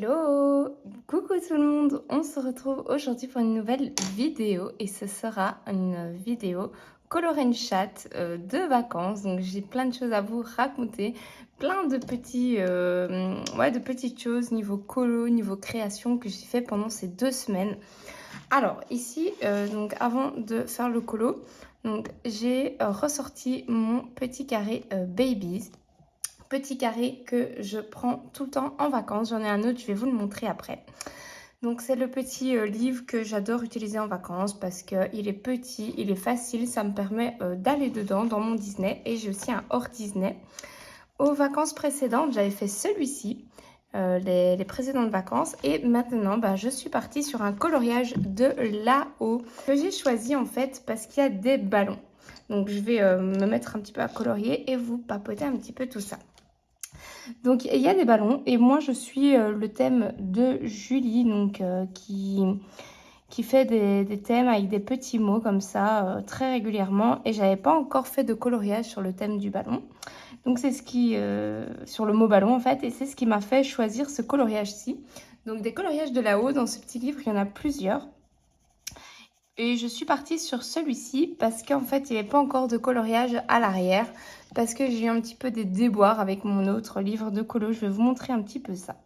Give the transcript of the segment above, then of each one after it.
Hello! Coucou tout le monde! On se retrouve aujourd'hui pour une nouvelle vidéo et ce sera une vidéo color and chat de vacances. Donc j'ai plein de choses à vous raconter, plein de de petites choses niveau colo, niveau création que j'ai fait pendant ces 2 semaines. Alors ici, donc avant de faire le colo, donc j'ai ressorti mon petit carré Babies. Petit carré que je prends tout le temps en vacances. J'en ai un autre, je vais vous le montrer après. Donc c'est le petit livre que j'adore utiliser en vacances parce qu'il est petit, il est facile, ça me permet d'aller dedans dans mon Disney. Et j'ai aussi un hors Disney. Aux vacances précédentes, j'avais fait celui-ci, les précédentes vacances. Et maintenant, je suis partie sur un coloriage de là-haut que j'ai choisi en fait parce qu'il y a des ballons. Donc je vais me mettre un petit peu à colorier et vous papoter un petit peu tout ça. Donc il y a des ballons et moi je suis le thème de Julie donc qui fait des thèmes avec des petits mots comme ça très régulièrement et j'avais pas encore fait de coloriage sur le thème du ballon. Donc c'est ce qui sur le mot ballon en fait et c'est ce qui m'a fait choisir ce coloriage-ci. Donc des coloriages de là-haut dans ce petit livre, il y en a plusieurs. Et je suis partie sur celui-ci parce qu'en fait, il n'y avait pas encore de coloriage à l'arrière. Parce que j'ai eu un petit peu des déboires avec mon autre livre de colo. Je vais vous montrer un petit peu ça.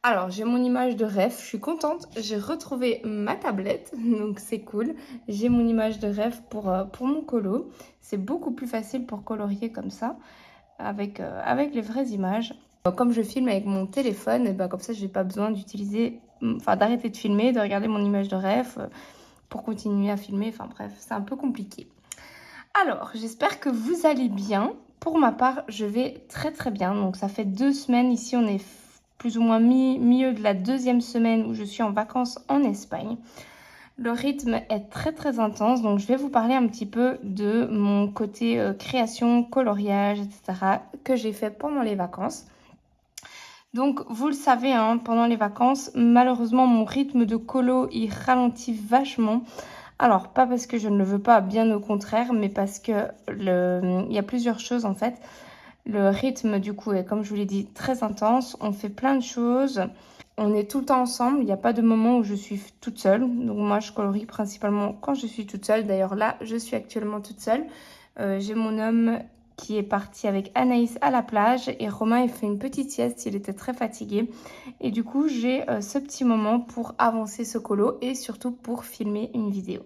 Alors, j'ai mon image de rêve. Je suis contente. J'ai retrouvé ma tablette. Donc, c'est cool. J'ai mon image de rêve pour mon colo. C'est beaucoup plus facile pour colorier comme ça. Avec les vraies images. Comme je filme avec mon téléphone, et comme ça, je n'ai pas besoin d'utiliser... Enfin, d'arrêter de filmer, de regarder mon image de rêve... pour continuer à filmer, enfin bref, c'est un peu compliqué. Alors, j'espère que vous allez bien. Pour ma part, je vais très très bien. Donc ça fait 2 semaines, ici on est plus ou moins milieu de la 2e semaine où je suis en vacances en Espagne. Le rythme est très très intense, donc je vais vous parler un petit peu de mon côté création, coloriage, etc. que j'ai fait pendant les vacances. Donc, vous le savez, hein, pendant les vacances, malheureusement, mon rythme de colo, il ralentit vachement. Alors, pas parce que je ne le veux pas, bien au contraire, mais parce que il y a plusieurs choses en fait. Le rythme, du coup, est, comme je vous l'ai dit, très intense. On fait plein de choses. On est tout le temps ensemble. Il n'y a pas de moment où je suis toute seule. Donc, moi, je colorie principalement quand je suis toute seule. D'ailleurs, là, je suis actuellement toute seule. J'ai mon homme qui est parti avec Anaïs à la plage et Romain il fait une petite sieste, il était très fatigué et du coup j'ai ce petit moment pour avancer ce colo et surtout pour filmer une vidéo.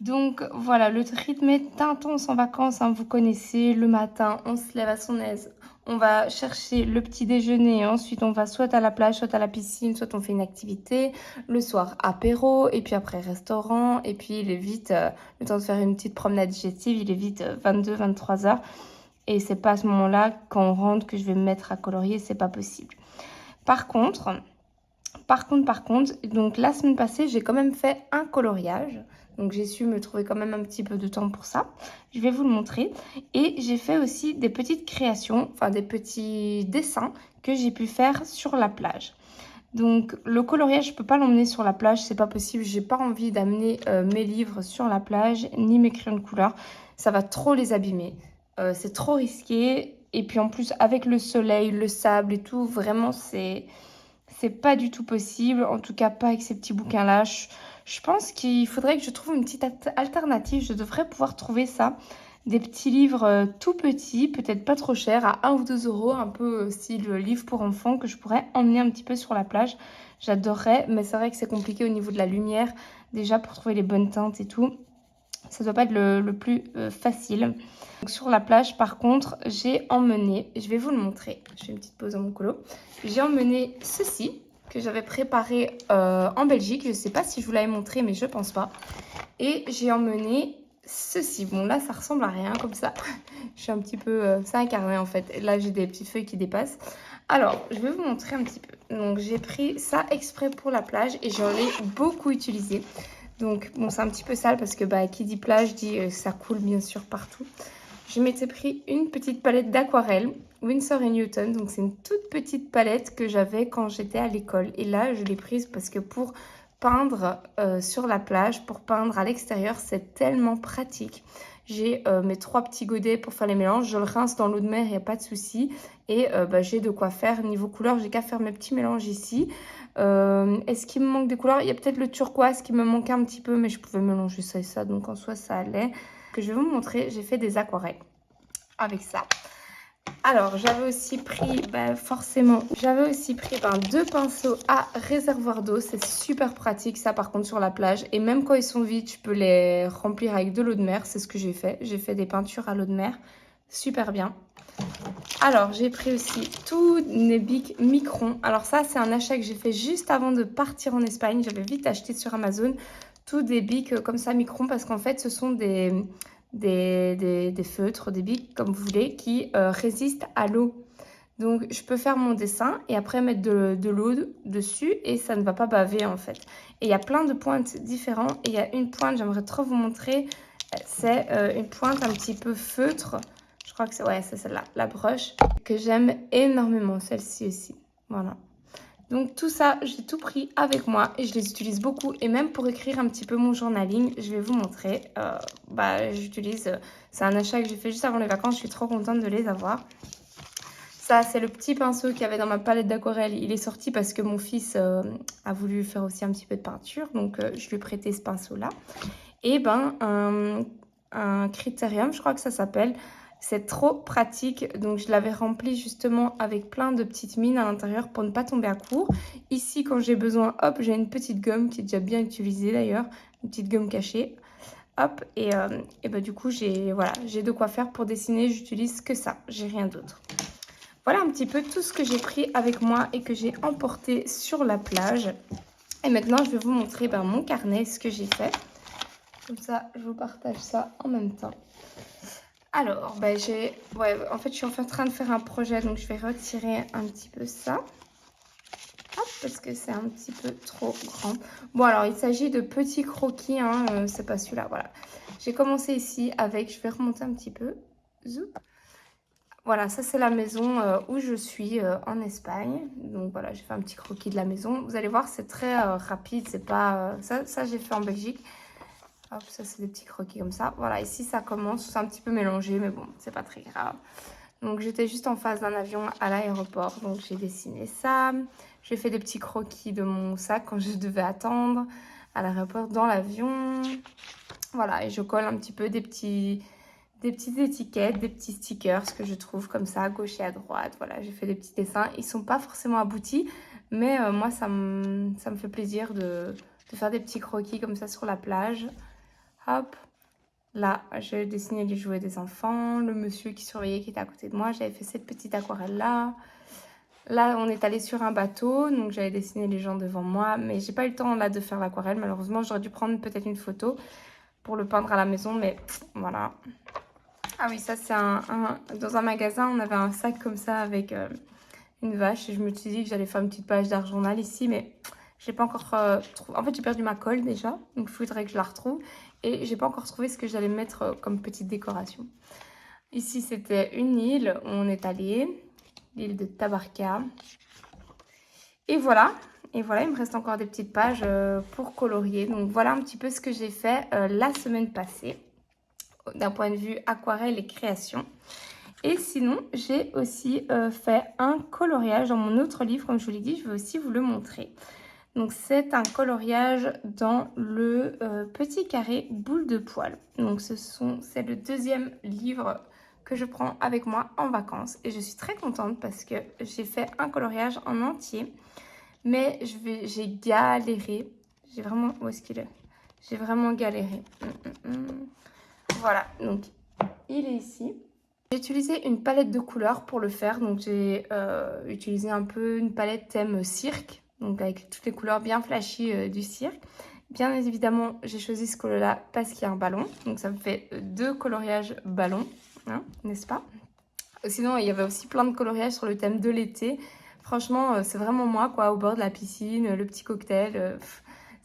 Donc voilà, le rythme est intense en vacances, hein, vous connaissez, le matin on se lève à son aise, on va chercher le petit déjeuner, ensuite on va soit à la plage, soit à la piscine, soit on fait une activité, le soir apéro, et puis après restaurant, et puis il est vite, le temps de faire une petite promenade digestive, il est vite 22-23 heures, et c'est pas à ce moment-là, quand on rentre, que je vais me mettre à colorier, c'est pas possible. Par contre, donc la semaine passée, j'ai quand même fait un coloriage. Donc j'ai su me trouver quand même un petit peu de temps pour ça. Je vais vous le montrer. Et j'ai fait aussi des petites créations, enfin des petits dessins que j'ai pu faire sur la plage. Donc le coloriage, je ne peux pas l'emmener sur la plage, c'est pas possible. J'ai pas envie d'amener mes livres sur la plage, ni mes crayons de couleur. Ça va trop les abîmer. C'est trop risqué. Et puis en plus, avec le soleil, le sable et tout, vraiment c'est pas du tout possible, en tout cas pas avec ces petits bouquins-là. Je pense qu'il faudrait que je trouve une petite alternative. Je devrais pouvoir trouver ça. Des petits livres tout petits, peut-être pas trop chers, à 1 ou 2 euros, un peu style livre pour enfants que je pourrais emmener un petit peu sur la plage. J'adorerais, mais c'est vrai que c'est compliqué au niveau de la lumière, déjà pour trouver les bonnes teintes et tout. Ça doit pas être le plus facile. Donc, sur la plage, par contre, j'ai emmené, je vais vous le montrer, je fais une petite pause dans mon colo. J'ai emmené ceci que j'avais préparé en Belgique. Je ne sais pas si je vous l'avais montré, mais je pense pas. Et j'ai emmené ceci. Bon, là, ça ressemble à rien comme ça. Je suis un petit peu... c'est un carnet en fait. Là, j'ai des petites feuilles qui dépassent. Alors, je vais vous montrer un petit peu. Donc, j'ai pris ça exprès pour la plage et j'en ai beaucoup utilisé. Donc, bon, c'est un petit peu sale parce que qui dit plage dit ça coule bien sûr partout. Je m'étais pris une petite palette d'aquarelle, Winsor & Newton. Donc, c'est une toute petite palette que j'avais quand j'étais à l'école. Et là, je l'ai prise parce que pour peindre sur la plage, pour peindre à l'extérieur, c'est tellement pratique. J'ai mes 3 petits godets pour faire les mélanges. Je le rince dans l'eau de mer, il n'y a pas de souci. Et j'ai de quoi faire. Niveau couleur, j'ai qu'à faire mes petits mélanges ici. Est-ce qu'il me manque des couleurs? Il y a peut-être le turquoise qui me manquait un petit peu, mais je pouvais mélanger ça et ça. Donc en soi, ça allait. Que je vais vous montrer, j'ai fait des aquarelles avec ça. Alors, j'avais aussi pris, forcément, deux pinceaux à réservoir d'eau. C'est super pratique, ça, par contre, sur la plage. Et même quand ils sont vides, je peux les remplir avec de l'eau de mer. C'est ce que j'ai fait. J'ai fait des peintures à l'eau de mer. Super bien. Alors, j'ai pris aussi tous mes bics Micron. Alors ça, c'est un achat que j'ai fait juste avant de partir en Espagne. J'avais vite acheté sur Amazon tous des bics comme ça Micron parce qu'en fait, ce sont des feutres, des bics comme vous voulez, qui résistent à l'eau. Donc, je peux faire mon dessin et après mettre de l'eau dessus et ça ne va pas baver en fait. Et il y a plein de pointes différentes. Et il y a une pointe, j'aimerais trop vous montrer. C'est une pointe un petit peu feutre. Je crois que c'est celle-là, la broche, que j'aime énormément, celle-ci aussi. Voilà. Donc tout ça, j'ai tout pris avec moi et je les utilise beaucoup. Et même pour écrire un petit peu mon journaling, je vais vous montrer. J'utilise, c'est un achat que j'ai fait juste avant les vacances, je suis trop contente de les avoir. Ça, c'est le petit pinceau qu'il y avait dans ma palette d'aquarelle. Il est sorti parce que mon fils a voulu faire aussi un petit peu de peinture. Donc je lui ai prêté ce pinceau-là. Et un critérium, je crois que ça s'appelle. C'est trop pratique, donc je l'avais rempli justement avec plein de petites mines à l'intérieur pour ne pas tomber à court. Ici, quand j'ai besoin, hop, j'ai une petite gomme qui est déjà bien utilisée d'ailleurs, une petite gomme cachée. Hop, et du coup, j'ai de quoi faire pour dessiner, j'utilise que ça, j'ai rien d'autre. Voilà un petit peu tout ce que j'ai pris avec moi et que j'ai emporté sur la plage. Et maintenant, je vais vous montrer mon carnet, ce que j'ai fait. Comme ça, je vous partage ça en même temps. Alors, en fait, je suis en train de faire un projet, donc je vais retirer un petit peu ça. Hop, parce que c'est un petit peu trop grand. Bon, alors, il s'agit de petits croquis, hein, c'est pas celui-là, voilà. J'ai commencé ici avec, je vais remonter un petit peu. Zoup. Voilà, ça c'est la maison où je suis en Espagne. Donc voilà, j'ai fait un petit croquis de la maison. Vous allez voir, c'est très rapide, c'est pas... ça j'ai fait en Belgique. Hop, ça c'est des petits croquis comme ça. Voilà, ici ça commence, c'est un petit peu mélangé, mais bon, c'est pas très grave. Donc j'étais juste en face d'un avion à l'aéroport, donc j'ai dessiné ça. J'ai fait des petits croquis de mon sac quand je devais attendre à l'aéroport dans l'avion. Voilà, et je colle un petit peu des petites étiquettes, des petits stickers que je trouve comme ça à gauche et à droite. Voilà, j'ai fait des petits dessins. Ils sont pas forcément aboutis, mais moi ça me fait plaisir de faire des petits croquis comme ça sur la plage. Hop, là, j'ai dessiné les jouets des enfants, le monsieur qui surveillait qui était à côté de moi. J'avais fait cette petite aquarelle-là. Là, on est allé sur un bateau, donc j'avais dessiné les gens devant moi. Mais j'ai pas eu le temps là de faire l'aquarelle. Malheureusement, j'aurais dû prendre peut-être une photo pour le peindre à la maison, mais voilà. Ah oui, ça c'est dans un magasin, on avait un sac comme ça avec une vache. Et je me suis dit que j'allais faire une petite page d'art journal ici, mais... j'ai pas encore trouvé. En fait, j'ai perdu ma colle déjà, donc il faudrait que je la retrouve. Et j'ai pas encore trouvé ce que j'allais mettre comme petite décoration. Ici, c'était une île où on est allé, l'île de Tabarka. Et voilà, il me reste encore des petites pages pour colorier. Donc voilà un petit peu ce que j'ai fait la semaine passée, d'un point de vue aquarelle et création. Et sinon, j'ai aussi fait un coloriage dans mon autre livre, comme je vous l'ai dit, je vais aussi vous le montrer. Donc c'est un coloriage dans le petit carré boule de poil. Donc c'est le deuxième livre que je prends avec moi en vacances. Et je suis très contente parce que j'ai fait un coloriage en entier. Mais j'ai galéré. J'ai vraiment... Où est-ce qu'il est? J'ai vraiment galéré. Voilà, donc il est ici. J'ai utilisé une palette de couleurs pour le faire. Donc j'ai utilisé un peu une palette thème cirque. Donc avec toutes les couleurs bien flashy du cirque. Bien évidemment, j'ai choisi ce color-là parce qu'il y a un ballon. Donc ça me fait deux coloriages ballon, hein, n'est-ce pas? Sinon, il y avait aussi plein de coloriages sur le thème de l'été. Franchement, c'est vraiment moi, quoi, au bord de la piscine, le petit cocktail.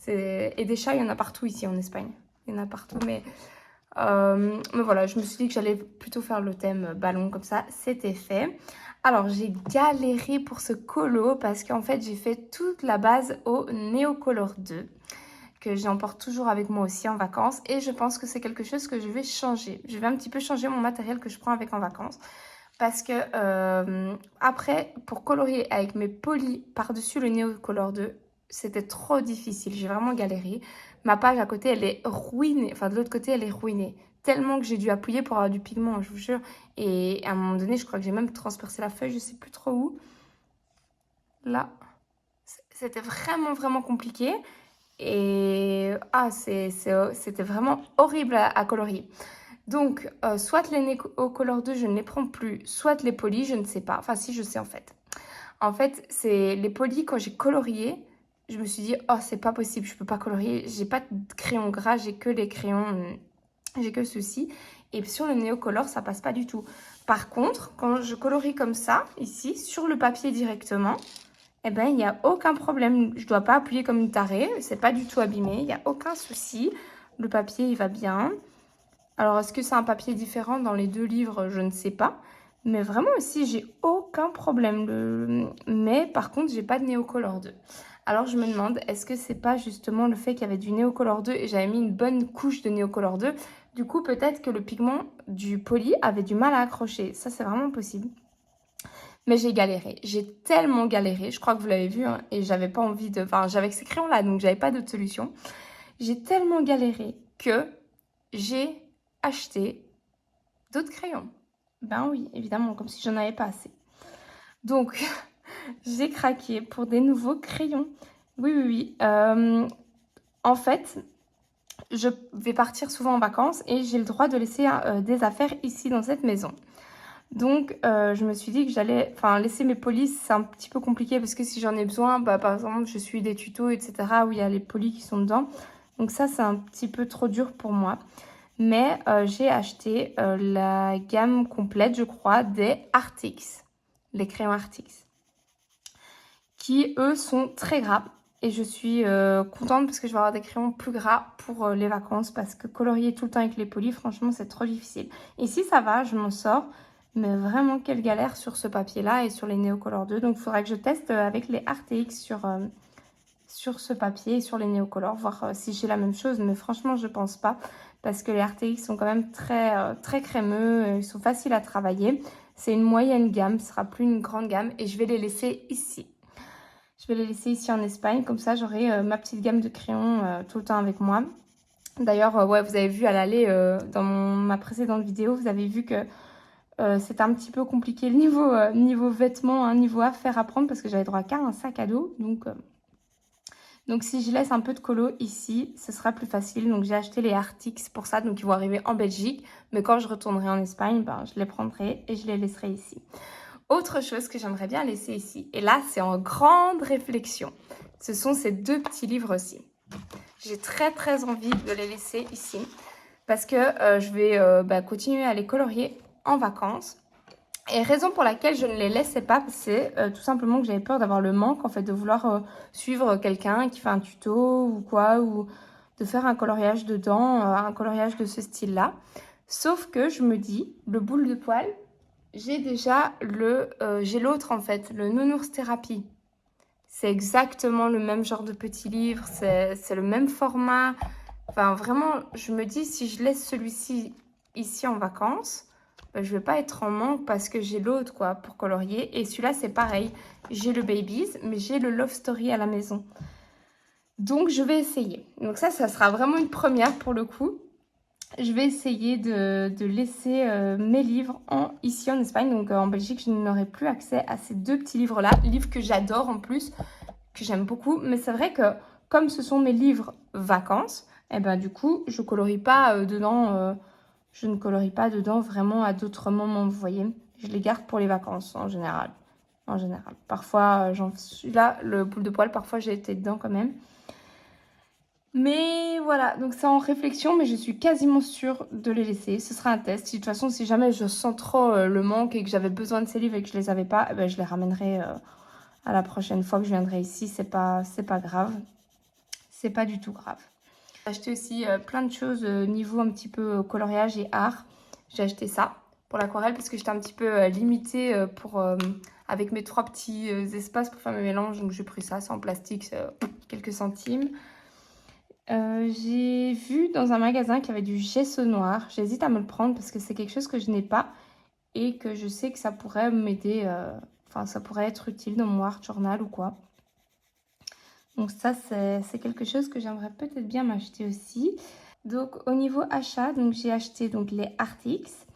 Et des chats, il y en a partout ici en Espagne. Il y en a partout, mais voilà, je me suis dit que j'allais plutôt faire le thème ballon, comme ça, c'était fait. Alors, j'ai galéré pour ce colo parce qu'en fait, j'ai fait toute la base au Neocolor 2 que j'emporte toujours avec moi aussi en vacances. Et je pense que c'est quelque chose que je vais changer. Je vais un petit peu changer mon matériel que je prends avec en vacances. Parce que après, pour colorier avec mes polis par-dessus le Neocolor 2, c'était trop difficile. J'ai vraiment galéré. Ma page à côté, elle est ruinée. Enfin, de l'autre côté, elle est ruinée. Tellement que j'ai dû appuyer pour avoir du pigment, je vous jure. Et à un moment donné, je crois que j'ai même transpercé la feuille, je sais plus trop où. Là, c'était vraiment, vraiment compliqué. Et c'était vraiment horrible à colorier. Donc, soit les Neocolor 2, je ne les prends plus, soit les polis, je ne sais pas. Enfin, si, je sais en fait. En fait, c'est les polis, quand j'ai colorié, je me suis dit, oh, c'est pas possible, je peux pas colorier. J'ai pas de crayon gras, j'ai que les crayons, j'ai que ceux-ci. Et sur le Neocolor, ça passe pas du tout. Par contre, quand je colorie comme ça, ici, sur le papier directement, eh ben, il n'y a aucun problème. Je dois pas appuyer comme une tarée, c'est pas du tout abîmé, il n'y a aucun souci. Le papier, il va bien. Alors, est-ce que c'est un papier différent dans les deux livres? Je ne sais pas. Mais vraiment aussi, j'ai aucun problème. Mais par contre, j'ai pas de Neocolor 2. Alors, je me demande, est-ce que c'est pas justement le fait qu'il y avait du Neocolor 2 et j'avais mis une bonne couche de Neocolor 2? Du coup, peut-être que le pigment du poli avait du mal à accrocher. Ça, c'est vraiment possible. Mais j'ai galéré. J'ai tellement galéré. Je crois que vous l'avez vu. Hein, et j'avais pas envie de... Enfin, j'avais ces crayons-là, donc j'avais pas d'autre solution. J'ai tellement galéré que j'ai acheté d'autres crayons. Ben oui, évidemment, comme si j'en avais pas assez. Donc, j'ai craqué pour des nouveaux crayons. Oui, oui, oui. En fait, je vais partir souvent en vacances et j'ai le droit de laisser des affaires ici dans cette maison. Donc, je me suis dit que j'allais... Enfin, laisser mes polis, c'est un petit peu compliqué parce que si j'en ai besoin, bah, par exemple, je suis des tutos, etc. où il y a les polis qui sont dedans. Donc ça, c'est un petit peu trop dur pour moi. Mais j'ai acheté la gamme complète, je crois, des Artix, les crayons Artix, qui, eux, sont très gras. Et je suis contente parce que je vais avoir des crayons plus gras pour les vacances, parce que colorier tout le temps avec les polis, franchement, c'est trop difficile. Ici, ça va, je m'en sors, mais vraiment, quelle galère sur ce papier-là et sur les Neocolor 2. Donc, il faudra que je teste avec les Artix sur ce papier et sur les Neocolor, voir si j'ai la même chose. Mais franchement, je pense pas. Parce que les RTX sont quand même très crémeux, ils sont faciles à travailler. C'est une moyenne gamme, ce sera plus une grande gamme et je vais les laisser ici. Je vais les laisser ici en Espagne, comme ça j'aurai ma petite gamme de crayons tout le temps avec moi. D'ailleurs, ouais, vous avez vu à l'aller dans ma précédente vidéo, vous avez vu que c'était un petit peu compliqué le niveau vêtements, hein, niveau affaires à prendre parce que j'avais droit qu'à un sac à dos. Donc, si je laisse un peu de colo ici, ce sera plus facile. Donc, j'ai acheté les Artix pour ça. Donc, ils vont arriver en Belgique. Mais quand je retournerai en Espagne, ben, je les prendrai et je les laisserai ici. Autre chose que j'aimerais bien laisser ici. Et là, c'est en grande réflexion. Ce sont ces deux petits livres-ci. J'ai très envie de les laisser ici. Parce que je vais continuer à les colorier en vacances. Et raison pour laquelle je ne les laissais pas, c'est tout simplement que j'avais peur d'avoir le manque, en fait, de vouloir suivre quelqu'un qui fait un tuto ou quoi, ou de faire un coloriage dedans, un coloriage de ce style-là. Sauf que je me dis, le boule de poil, j'ai déjà j'ai l'autre, en fait, le Nounours Thérapie. C'est exactement le même genre de petit livre, c'est le même format. Enfin, vraiment, je me dis, si je laisse celui-ci ici en vacances, je vais pas être en manque parce que j'ai l'autre, quoi, pour colorier. Et celui-là, c'est pareil. J'ai le Babies, mais j'ai le Love Story à la maison. Donc, je vais essayer. Donc ça sera vraiment une première pour le coup. Je vais essayer de laisser mes livres ici en Espagne. Donc, en Belgique, je n'aurai plus accès à ces deux petits livres-là. Livres que j'adore en plus, que j'aime beaucoup. Mais c'est vrai que comme ce sont mes livres vacances, et ben du coup, je colorie pas dedans... je ne colorie pas dedans vraiment à d'autres moments, vous voyez. Je les garde pour les vacances en général. En général. Parfois, j'en suis là, le boule de poil, parfois j'ai été dedans quand même. Mais voilà, donc c'est en réflexion, mais je suis quasiment sûre de les laisser. Ce sera un test. De toute façon, si jamais je sens trop le manque et que j'avais besoin de ces livres et que je les avais pas, eh ben, je les ramènerai à la prochaine fois que je viendrai ici. C'est pas grave. C'est pas du tout grave. J'ai acheté aussi plein de choses niveau un petit peu coloriage et art. J'ai acheté ça pour l'aquarelle parce que j'étais un petit peu limitée avec mes 3 petits espaces pour faire mes mélanges. Donc j'ai pris ça, c'est en plastique, c'est quelques centimes. J'ai vu dans un magasin qu'il y avait du gesso noir. J'hésite à me le prendre parce que c'est quelque chose que je n'ai pas et que je sais que ça pourrait m'aider, enfin ça pourrait être utile dans mon art journal ou quoi. Donc ça, c'est quelque chose que j'aimerais peut-être bien m'acheter aussi. Donc au niveau achat, donc j'ai acheté donc les Artix.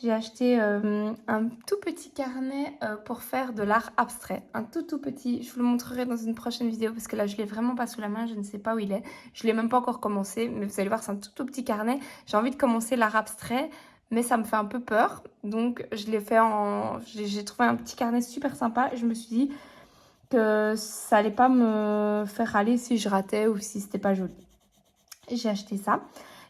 J'ai acheté un tout petit carnet pour faire de l'art abstrait. Un tout petit. Je vous le montrerai dans une prochaine vidéo parce que là, je ne l'ai vraiment pas sous la main. Je ne sais pas où il est. Je ne l'ai même pas encore commencé. Mais vous allez voir, c'est un tout petit carnet. J'ai envie de commencer l'art abstrait, mais ça me fait un peu peur. Donc je l'ai fait en... J'ai trouvé un petit carnet super sympa. Et je me suis dit que ça allait pas me faire râler si je ratais ou si c'était pas joli. J'ai acheté ça.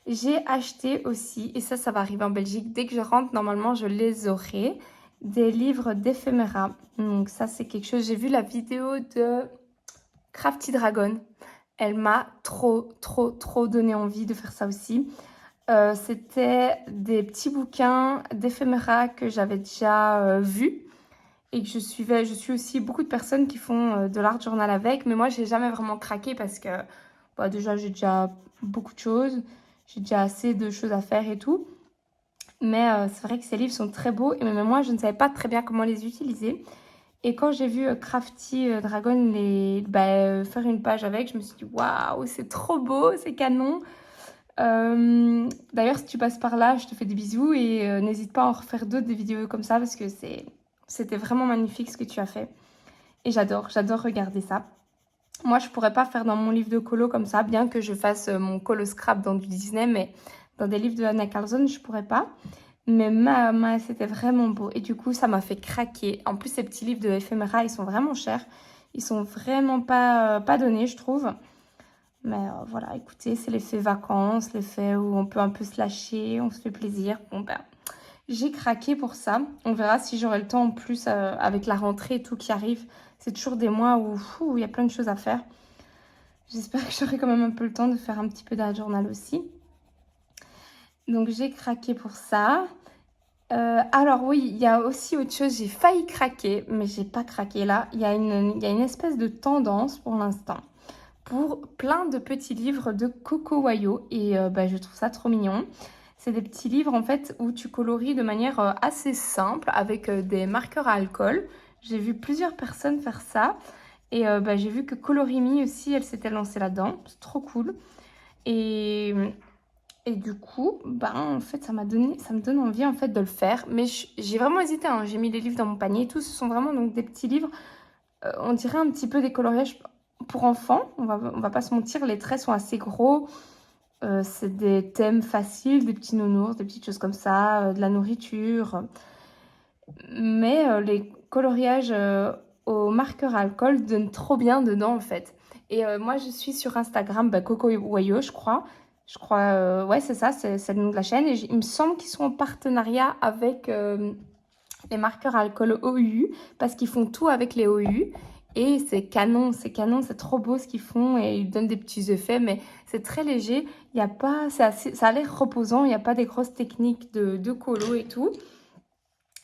J'ai acheté aussi, et ça va arriver en Belgique, dès que je rentre, normalement je les aurai, des livres d'éphéméra. Donc ça c'est quelque chose, j'ai vu la vidéo de Crafty Dragon. Elle m'a trop donné envie de faire ça aussi. C'était des petits bouquins d'éphéméra que j'avais déjà vus et que je suivais. Je suis aussi beaucoup de personnes qui font de l'art journal avec, mais moi j'ai jamais vraiment craqué parce que bah, déjà j'ai déjà beaucoup de choses, j'ai déjà assez de choses à faire et tout. Mais c'est vrai que ces livres sont très beaux et même moi je ne savais pas très bien comment les utiliser. Et quand j'ai vu Crafty Dragon faire une page avec, je me suis dit waouh, c'est trop beau, c'est canon. D'ailleurs, si tu passes par là, je te fais des bisous et n'hésite pas à en refaire d'autres des vidéos comme ça parce que c'était vraiment magnifique ce que tu as fait. Et j'adore regarder ça. Moi, je pourrais pas faire dans mon livre de colo comme ça, bien que je fasse mon colo scrap dans du Disney, mais dans des livres de Anna Carlson, je pourrais pas. Mais c'était vraiment beau. Et du coup, ça m'a fait craquer. En plus, ces petits livres de éphéméra, ils sont vraiment chers. Ils sont vraiment pas donnés, je trouve. Mais voilà, écoutez, c'est l'effet vacances, l'effet où on peut un peu se lâcher, on se fait plaisir. Bon, ben, j'ai craqué pour ça. On verra si j'aurai le temps en plus avec la rentrée et tout qui arrive. C'est toujours des mois où il y a plein de choses à faire. J'espère que j'aurai quand même un peu le temps de faire un petit peu d'art journal aussi. Donc j'ai craqué pour ça. Alors oui, il y a aussi autre chose. J'ai failli craquer, mais j'ai pas craqué là. Il y a une espèce de tendance pour l'instant pour plein de petits livres de Coco Wayo et je trouve ça trop mignon. C'est des petits livres en fait où tu colories de manière assez simple avec des marqueurs à alcool. J'ai vu plusieurs personnes faire ça et j'ai vu que Colorimi aussi, elle s'était lancée là-dedans. C'est trop cool. Et, et du coup, en fait, ça me donne envie en fait de le faire. Mais j'ai vraiment hésité, hein. J'ai mis les livres dans mon panier et tout. Ce sont vraiment donc des petits livres. On dirait un petit peu des coloriages pour enfants. On va pas se mentir, les traits sont assez gros. C'est des thèmes faciles, des petits nounours, des petites choses comme ça, de la nourriture. Mais les coloriages au marqueur à alcool donnent trop bien dedans en fait. Et moi je suis sur Instagram, Coco Wayo je crois. Je crois, ouais c'est ça, c'est le nom de la chaîne. Et il me semble qu'ils sont en partenariat avec les marqueurs à alcool OU parce qu'ils font tout avec les OU. Et c'est canon, c'est trop beau ce qu'ils font et ils donnent des petits effets, mais c'est très léger. Il y a pas, ça a l'air reposant, il n'y a pas des grosses techniques de colo et tout.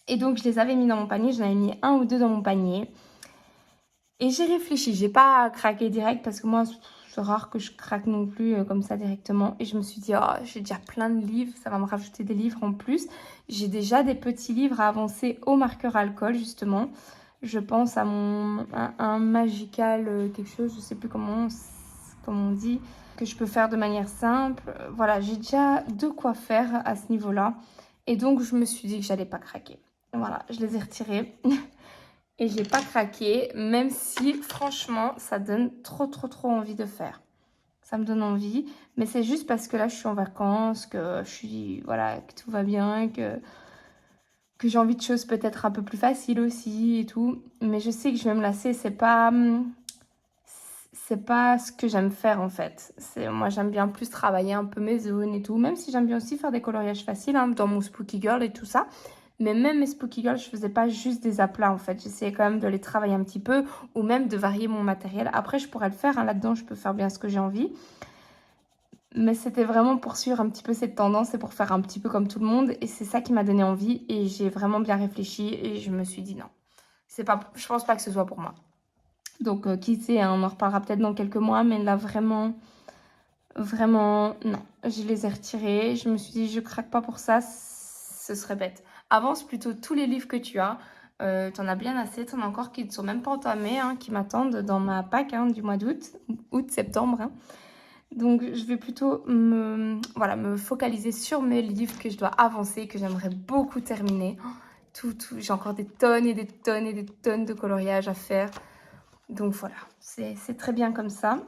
Et donc je les avais mis dans mon panier, j'en avais mis un ou deux dans mon panier. Et j'ai réfléchi, j'ai pas craqué direct parce que moi c'est rare que je craque non plus comme ça directement. Et je me suis dit, oh, j'ai déjà plein de livres, ça va me rajouter des livres en plus. J'ai déjà des petits livres à avancer au marqueur alcool justement. Je pense à un magical quelque chose, je sais plus comment on dit, que je peux faire de manière simple. Voilà, j'ai déjà de quoi faire à ce niveau-là. Et donc je me suis dit que j'allais pas craquer. Voilà, je les ai retirés. Et j'ai pas craqué, même si franchement ça donne trop envie de faire. Ça me donne envie, mais c'est juste parce que là je suis en vacances, que je suis, voilà, que tout va bien, que j'ai envie de choses peut-être un peu plus faciles aussi et tout. Mais je sais que je vais me lasser, c'est pas ce que j'aime faire en fait. Moi j'aime bien plus travailler un peu mes zones et tout, même si j'aime bien aussi faire des coloriages faciles hein, dans mon Spooky Girl et tout ça. Mais même mes Spooky Girl, je faisais pas juste des aplats en fait. J'essayais quand même de les travailler un petit peu ou même de varier mon matériel. Après, je pourrais le faire. Hein, là-dedans, je peux faire bien ce que j'ai envie. Mais c'était vraiment pour suivre un petit peu cette tendance et pour faire un petit peu comme tout le monde. Et c'est ça qui m'a donné envie. Et j'ai vraiment bien réfléchi et je me suis dit non. Je pense pas que ce soit pour moi. Donc, qui sait, hein, on en reparlera peut-être dans quelques mois. Mais là, vraiment, Vraiment, non. Je les ai retirés. Je me suis dit, je craque pas pour ça. Ce serait bête. Avance plutôt tous les livres que tu as. T'en as bien assez. T'en as encore qui ne sont même pas entamés, hein, qui m'attendent dans ma pack hein, du mois d'août. Août-septembre. Hein. Donc, je vais plutôt me focaliser sur mes livres que je dois avancer, que j'aimerais beaucoup terminer. J'ai encore des tonnes et des tonnes et des tonnes de coloriage à faire. Donc, voilà. C'est très bien comme ça.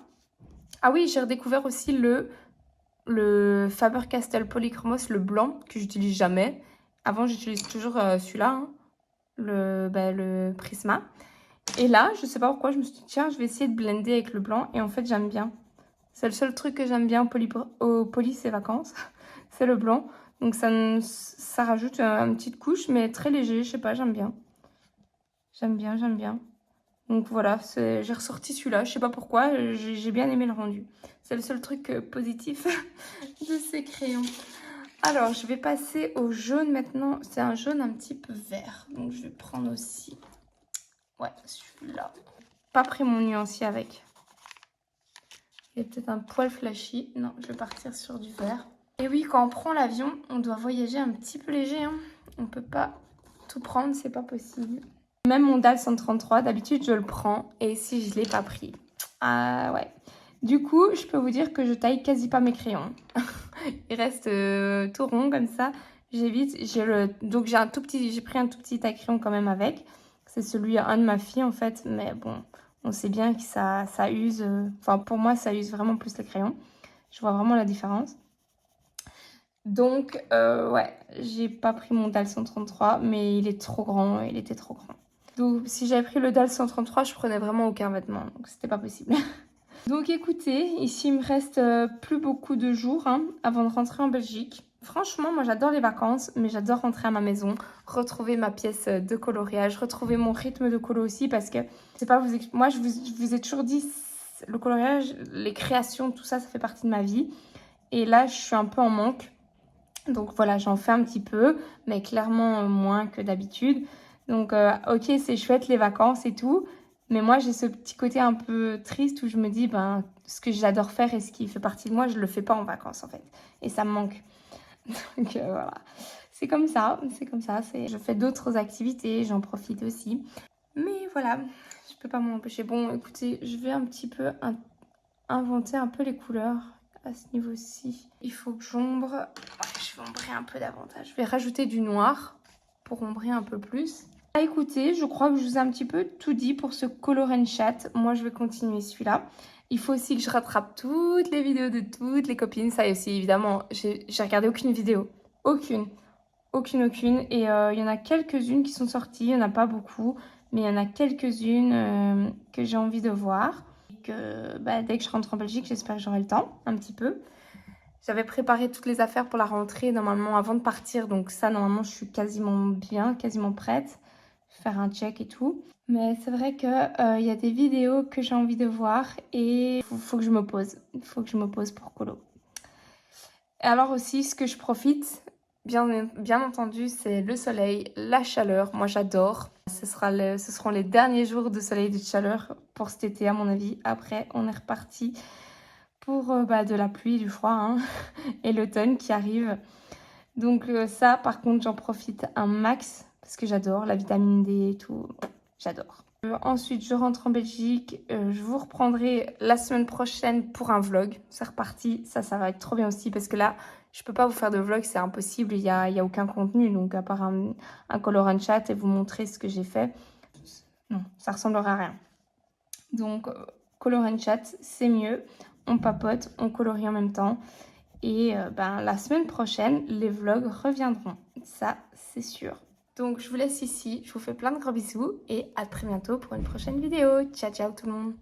Ah oui, j'ai redécouvert aussi le Faber-Castell Polychromos, le blanc, que j'utilise jamais. Avant, j'utilise toujours celui-là, hein, le Prisma. Et là, je sais pas pourquoi, je me suis dit, tiens, je vais essayer de blender avec le blanc. Et en fait, j'aime bien. C'est le seul truc que j'aime bien au Police et Vacances. C'est le blanc. Donc, ça rajoute une petite couche, mais très léger. Je sais pas, j'aime bien. J'aime bien, j'aime bien. Donc voilà, j'ai ressorti celui-là. Je sais pas pourquoi, j'ai bien aimé le rendu. C'est le seul truc positif de ces crayons. Alors, je vais passer au jaune maintenant. C'est un jaune un petit peu vert. Donc, je vais prendre aussi... Ouais, celui-là. Pas pris mon nuancier avec. Il y a peut-être un poil flashy. Non, je vais partir sur du vert. Et oui, quand on prend l'avion, on doit voyager un petit peu léger. Hein. On peut pas tout prendre, c'est pas possible. Même mon DAL 133, d'habitude, je le prends. Et si je ne l'ai pas pris. Ah ouais. Du coup, je peux vous dire que je taille quasi pas mes crayons. Il reste tout rond comme ça. J'évite. Donc j'ai pris un tout petit taille crayon quand même avec. C'est celui un de ma fille en fait. Mais bon, on sait bien que ça use. Enfin, pour moi, ça use vraiment plus les crayons. Je vois vraiment la différence. Donc, ouais, j'ai pas pris mon DAL 133, mais il est trop grand. Il était trop grand. Donc, si j'avais pris le DAL 133, je prenais vraiment aucun vêtement. Donc, c'était pas possible. Donc, écoutez, ici, il me reste plus beaucoup de jours hein, avant de rentrer en Belgique. Franchement, moi, j'adore les vacances, mais j'adore rentrer à ma maison, retrouver ma pièce de coloriage, retrouver mon rythme de colo aussi, parce que, je sais pas, moi, je vous ai toujours dit, le coloriage, les créations, tout ça, ça fait partie de ma vie. Et là, je suis un peu en manque. Donc, voilà, j'en fais un petit peu, mais clairement moins que d'habitude. Donc, ok, c'est chouette les vacances et tout. Mais moi, j'ai ce petit côté un peu triste où je me dis, ben, ce que j'adore faire et ce qui fait partie de moi, je ne le fais pas en vacances, en fait. Et ça me manque. Donc, voilà. C'est comme ça, c'est comme ça. Je fais d'autres activités, j'en profite aussi. Mais voilà, je peux pas m'en empêcher. Bon, écoutez, je vais un petit peu inventer un peu les couleurs à ce niveau-ci. Il faut que j'ombre. Ouais, je vais ombrer un peu davantage. Je vais rajouter du noir pour ombrer un peu plus. Ah, écoutez, je crois que je vous ai un petit peu tout dit pour ce Color and Chat. Moi, je vais continuer celui-là. Il faut aussi que je rattrape toutes les vidéos de toutes les copines. Ça aussi, évidemment, j'ai regardé aucune vidéo. Aucune. Et il y en a quelques-unes qui sont sorties. Il n'y en a pas beaucoup. Mais il y en a quelques-unes que j'ai envie de voir. Dès que je rentre en Belgique, j'espère que j'aurai le temps, un petit peu. J'avais préparé toutes les affaires pour la rentrée, normalement, avant de partir. Donc ça, normalement, je suis quasiment bien, quasiment prête. Faire un check et tout. Mais c'est vrai qu'il y a des vidéos que j'ai envie de voir et il faut que je me pose. Il faut que je me pose pour colo. Et alors aussi, ce que je profite, bien entendu, c'est le soleil, la chaleur. Moi, j'adore. Ce seront les derniers jours de soleil et de chaleur pour cet été, à mon avis. Après, on est reparti pour de la pluie, du froid hein, et l'automne qui arrive. Donc ça, par contre, j'en profite un max parce que j'adore la vitamine D et tout. J'adore. Ensuite, je rentre en Belgique. Je vous reprendrai la semaine prochaine pour un vlog. C'est reparti. Ça va être trop bien aussi parce que là, je peux pas vous faire de vlog, c'est impossible. Il y a aucun contenu. Donc, à part un color and chat et vous montrer ce que j'ai fait. Non, ça ressemblera à rien. Donc, color and chat, c'est mieux. On papote, on colorie en même temps. Et la semaine prochaine, les vlogs reviendront. Ça, c'est sûr. Donc, je vous laisse ici. Je vous fais plein de gros bisous et à très bientôt pour une prochaine vidéo. Ciao, ciao tout le monde.